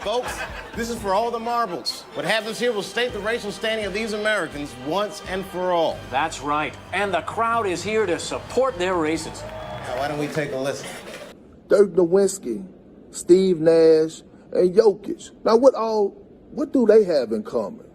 Folks, this is for all the marbles. What happens here will state the racial standing of these Americans once and for all. That's right. And the crowd is here to support their racism. Now, why don't we take a listen? Dirk Nowitzki, Steve Nash, and Jokic. Now, what do they have in common?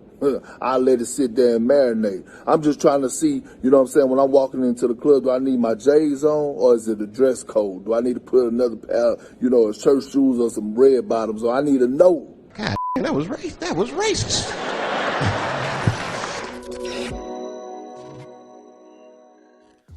I'll let it sit there and marinate. I'm just trying to see, you know what I'm saying, when I'm walking into the club, do I need my J's on, or is it a dress code? Do I need to put another pair, of church shoes or some red bottoms, or I need to know? God, that was racist.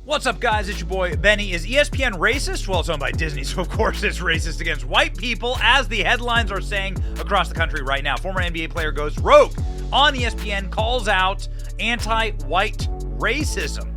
What's up, guys? It's your boy, Benny. Is ESPN racist? Well, it's owned by Disney, so of course it's racist against white people, as the headlines are saying across the country right now. Former NBA player goes rogue on ESPN, calls out anti-white racism.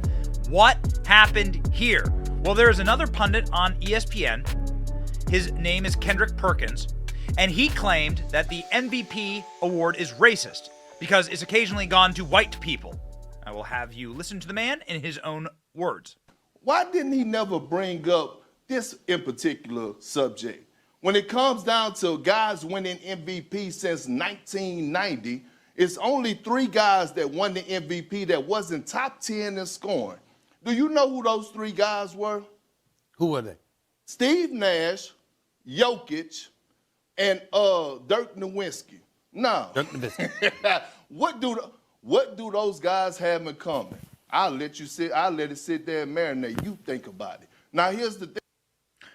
What happened here? Well, there is another pundit on ESPN. His name is Kendrick Perkins, and he claimed that the MVP award is racist because it's occasionally gone to white people. I will have you listen to the man in his own words. Why didn't he never bring up this in particular subject? When it comes down to guys winning MVP since 1990, it's only 3 guys that won the MVP that wasn't top 10 in scoring. Do you know who those 3 guys were? Who were they? Steve Nash, Jokic, and Dirk Nowitzki. Now, Dirk Nowitzki. What do those guys have in common? I'll let it sit there and marinate. You think about it. Now, here's the thing.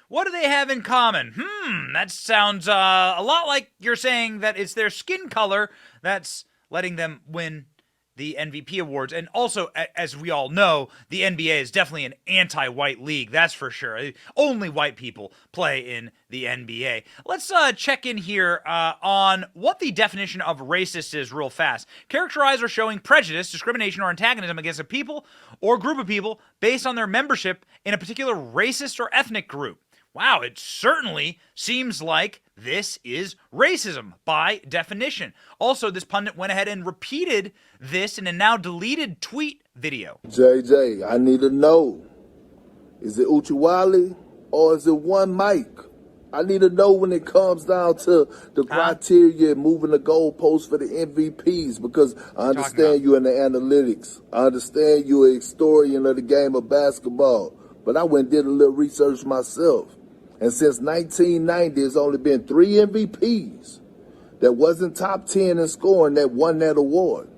What do they have in common? That sounds a lot like you're saying that it's their skin color that's letting them win the MVP awards. And also, as we all know, the NBA is definitely an anti-white league, that's for sure. Only white people play in the NBA. Let's check in here on what the definition of racist is real fast. Characterize or showing prejudice, discrimination, or antagonism against a people or group of people based on their membership in a particular racist or ethnic group. Wow, it certainly seems like this is racism by definition. Also, this pundit went ahead and repeated this in a now deleted tweet video. JJ, I need to know. Is it Uchiwali or is it one Mike? I need to know when it comes down to the criteria moving the goalposts for the MVPs, because I understand you in the analytics. I understand you're a historian of the game of basketball. But I went and did a little research myself. And since 1990, there's only been 3 MVPs that wasn't top 10 in scoring that won that award.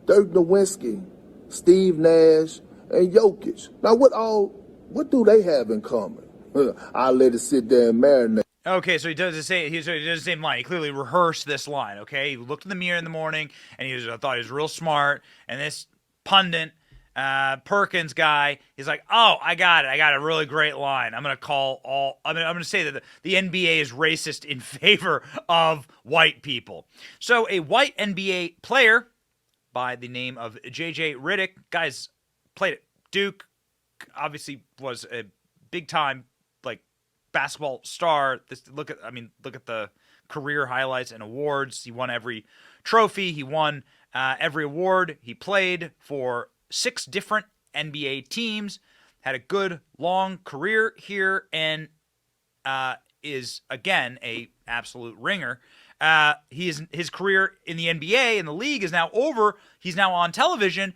Dirk Nowitzki, Steve Nash, and Jokic. Now, what do they have in common? I'll let it sit there and marinate. Okay, so he does the same line. He clearly rehearsed this line, okay? He looked in the mirror in the morning, and thought he was real smart, and this pundit, Perkins guy, he's like, oh, I got it. I got a really great line. I'm going to say that the NBA is racist in favor of white people. So a white NBA player by the name of J.J. Reddick, guys, played at Duke, obviously was a big-time, basketball star. Look at the career highlights and awards. He won every trophy. He won every award. He played for 6 different NBA teams, had a good long career here, and is again a absolute ringer. His career in the NBA and the league is now over. He's now on television,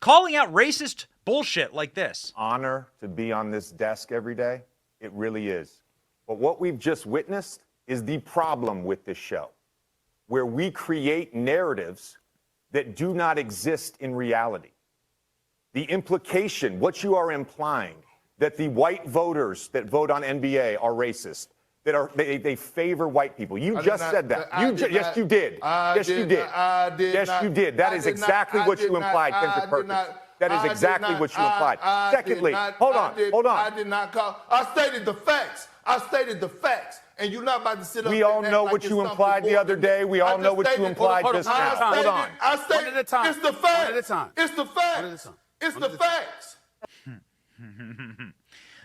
calling out racist bullshit like this. Honor to be on this desk every day. It really is. But what we've just witnessed is the problem with this show, where we create narratives that do not exist in reality. The implication, what you are implying, that the white voters that vote on NBA are racist, they favor white people. You just said that. Yes, you did. Yes, you did. Yes, you did. That is exactly what you implied, Kendrick Perkins. That is exactly what you implied. Secondly, hold on. I did not call. I stated the facts. And you're not about to sit up. We all know what you implied the other day. We all know what you implied just now. Hold on. I stated one at a time. It's the facts. One at a time. It's the facts. It's the facts.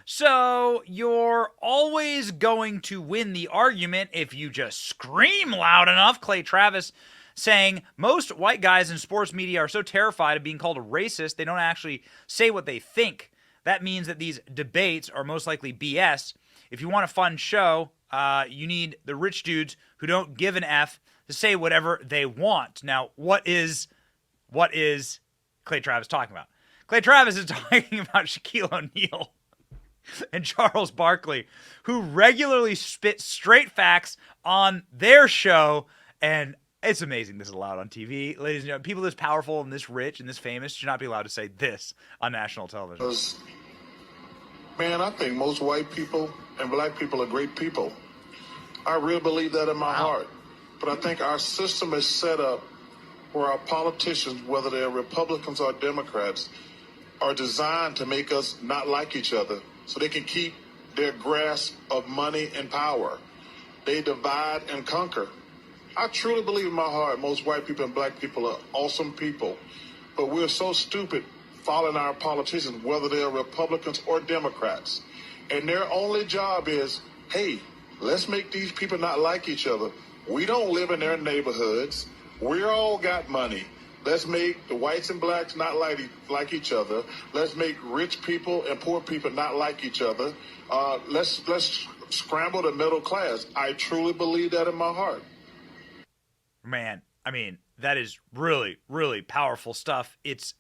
So you're always going to win the argument if you just scream loud enough. Clay Travis saying most white guys in sports media are so terrified of being called a racist, they don't actually say what they think. That means that these debates are most likely BS. If you want a fun show, You need the rich dudes who don't give an F to say whatever they want. Now, what is Clay Travis talking about? Clay Travis is talking about Shaquille O'Neal and Charles Barkley, who regularly spit straight facts on their show, and it's amazing this is allowed on TV. Ladies and gentlemen, people this powerful and this rich and this famous should not be allowed to say this on national television. Man, I think most white people and black people are great people. I really believe that in my heart. But I think our system is set up where our politicians, whether they're Republicans or Democrats, are designed to make us not like each other so they can keep their grasp of money and power. They divide and conquer. I truly believe in my heart most white people and black people are awesome people, but we're so stupid following our politicians, whether they're Republicans or Democrats. And their only job is, hey, let's make these people not like each other. We don't live in their neighborhoods. We all got money. Let's make the whites and blacks not like each other. Let's make rich people and poor people not like each other. Let's scramble the middle class. I truly believe that in my heart. Man, I mean, that is really, really powerful stuff. It's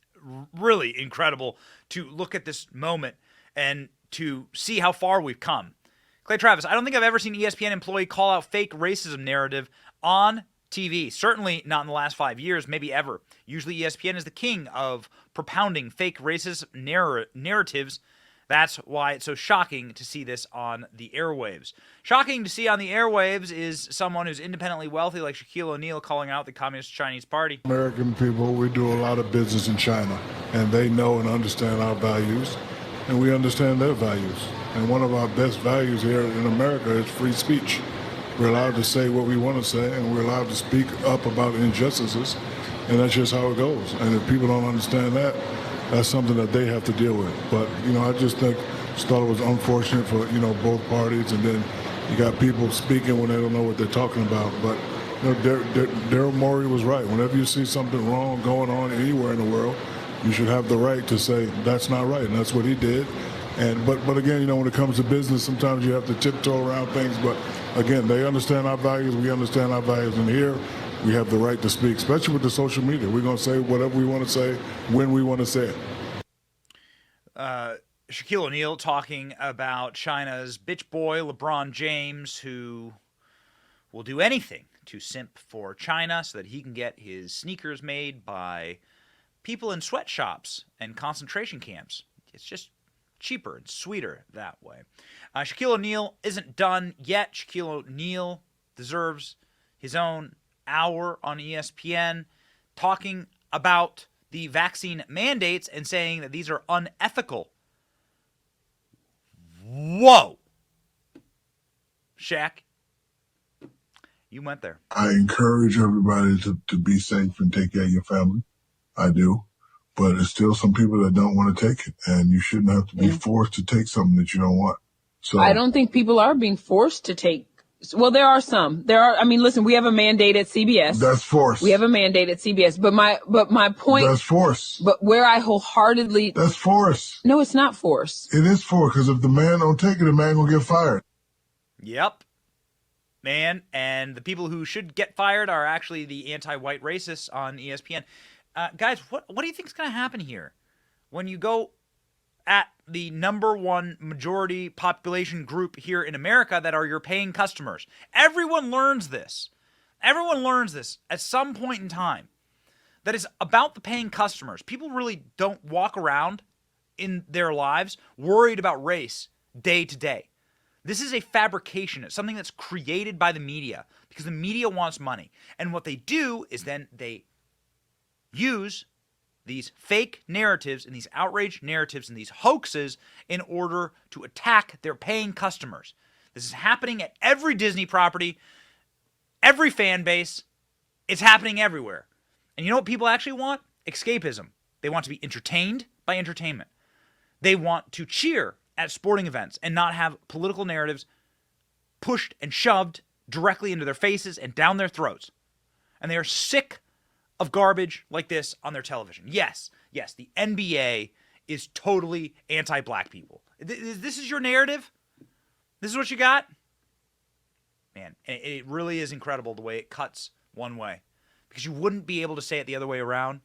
really incredible to look at this moment and to see how far we've come. Clay Travis, I don't think I've ever seen ESPN employee call out fake racism narrative on TV. Certainly not in the last 5 years, maybe ever. Usually ESPN is the king of propounding fake racist narratives. That's why it's so shocking to see this on the airwaves. Shocking to see on the airwaves is someone who's independently wealthy like Shaquille O'Neal calling out the Communist Chinese Party. American people, we do a lot of business in China, and they know and understand our values, and we understand their values. And one of our best values here in America is free speech. We're allowed to say what we want to say, and we're allowed to speak up about injustices, and that's just how it goes. And if people don't understand that, that's something that they have to deal with. But, I just thought it was unfortunate for, both parties, and then you got people speaking when they don't know what they're talking about. But, Daryl Morey was right. Whenever you see something wrong going on anywhere in the world, you should have the right to say, that's not right, and that's what he did. But again, when it comes to business, sometimes you have to tiptoe around things. But again, they understand our values. We understand our values. And here, we have the right to speak, especially with the social media. We're going to say whatever we want to say when we want to say it. Shaquille O'Neal talking about China's bitch boy, LeBron James, who will do anything to simp for China so that he can get his sneakers made by people in sweatshops and concentration camps. It's just cheaper and sweeter that way. Shaquille O'Neal isn't done yet. Shaquille O'Neal deserves his own hour on ESPN talking about the vaccine mandates and saying that these are unethical. Whoa. Shaq, you went there. I encourage everybody to be safe and take care of your family. I do. But there's still some people that don't want to take it, and you shouldn't have to be forced to take something that you don't want. So I don't think people are being forced to take. Well, there are some. Listen, we have a mandate at CBS. That's force. We have a mandate at CBS. But my point. That's force. But where I wholeheartedly. That's force. No, it's not force. It is force, because if the man don't take it, the man will get fired. Yep. Man, and the people who should get fired are actually the anti-white racists on ESPN. Guys, what do you think is going to happen here when you go at the number one majority population group here in America that are your paying customers? Everyone learns this. Everyone learns this at some point in time. That is about the paying customers. People really don't walk around in their lives worried about race day to day. This is a fabrication. It's something that's created by the media because the media wants money. And what they do is then they use these fake narratives and these outrage narratives and these hoaxes in order to attack their paying customers. This is happening at every Disney property, every fan base. It's happening everywhere. And you know what people actually want? Escapism. They want to be entertained by entertainment. They want to cheer at sporting events and not have political narratives pushed and shoved directly into their faces and down their throats. And they are sick of garbage like this on their television. Yes, the NBA is totally anti-black people. This is your narrative? This is what you got? man. And it really is incredible the way it cuts one way. Because you wouldn't be able to say it the other way around.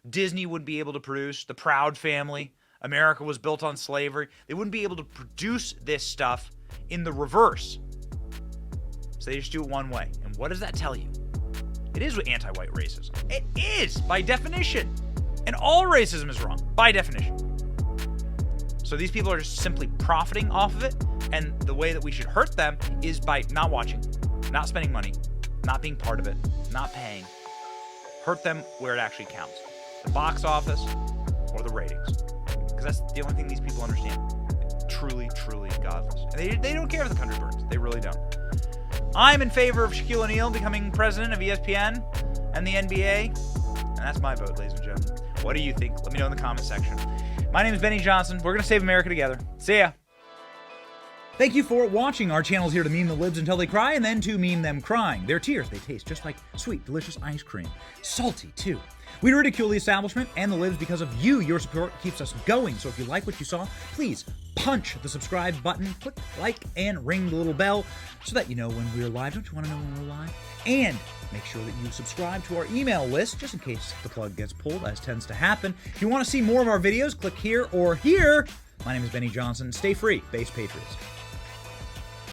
Disney wouldn't be able to produce The Proud Family. America was built on slavery. They wouldn't be able to produce this stuff in the reverse. So they just do it one way. And what does that tell you? It is anti-white racism. It is, by definition. And all racism is wrong, by definition. So these people are just simply profiting off of it. And the way that we should hurt them is by not watching, not spending money, not being part of it, not paying. Hurt them where it actually counts. The box office or the ratings. Because that's the only thing these people understand. Truly, truly godless. And they don't care if the country burns. They really don't. I'm in favor of Shaquille O'Neal becoming president of ESPN and the NBA. And that's my vote, ladies and gentlemen. What do you think? Let me know in the comment section. My name is Benny Johnson. We're going to save America together. See ya. Thank you for watching. Our channel's here to meme the libs until they cry and then to meme them crying. Their tears, they taste just like sweet, delicious ice cream. Salty, too. We ridicule the establishment and the libs because of you. Your support keeps us going. So if you like what you saw, please punch the subscribe button, click like, and ring the little bell so that you know when we're live. Don't you want to know when we're live? And make sure that you subscribe to our email list just in case the plug gets pulled, as tends to happen. If you want to see more of our videos, click here or here. My name is Benny Johnson. Stay free, Base Patriots.